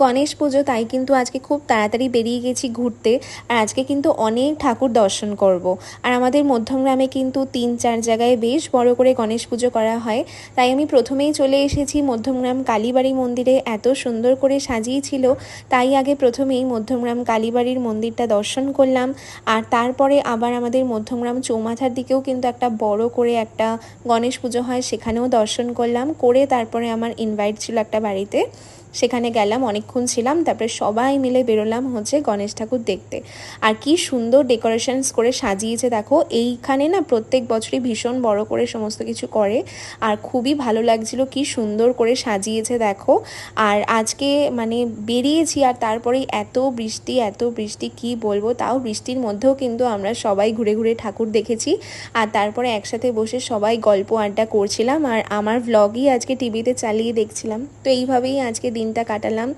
গণেশ পুজো, তাই কিন্তু আজকে খুব তাড়াতাড়ি বেরিয়ে গেছি ঘুরতে। আর আজকে কিন্তু অনেক ঠাকুর দর্শন করব। আর আমাদের মধ্যমগ্রামে কিন্তু 3-4 জায়গায় বেশ বড় করে গণেশ পুজো করা হয়। তাই আমি প্রথমেই চলে এসেছি মধ্যমগ্রাম কালীবাড়ি মন্দিরে। এত সুন্দর করে সাজিয়েছিল, তাই আগে প্রথমেই মধ্যমগ্রাম কালীবাড়ির মন্দিরটা দর্শন করলাম। আর তারপরে আবার আমাদের মধ্যমগ্রাম চৌমাথার দিকেও কিন্তু একটা বড় করে একটা গণেশ পুজো হয়, সেখানেও দর্শন করলাম। করে তারপরে আমার ইনভাইট ছিল একটা বাড়িতে, সেখানে গেলাম, অনেকক্ষণ ছিলাম। তারপরে সবাই মিলে বেরোলাম গণেশ ঠাকুর দেখতে। আর কি সুন্দর ডেকোরেশনস করে সাজিয়েছে দেখো। এইখানে না প্রত্যেক বছরই ভীষণ বড় করে সমস্ত কিছু করে, আর খুবই ভালো লাগছিল কি সুন্দর করে সাজিয়েছে দেখো। আর আজকে মানে বেরিয়েছি, আর তারপরেই এত বৃষ্টি কি বলবো। তাও বৃষ্টির মধ্যেও কিন্তু আমরা সবাই ঘুরে ঘুরে ঠাকুর দেখেছি। আর তারপরে একসাথে বসে সবাই গল্প আড্ডা করছিলাম, আর আমার ভ্লগই আজকে টিভিতে চালিয়ে দেখছিলাম। তো এইভাবেই আজকে দিনটা কাটালাম।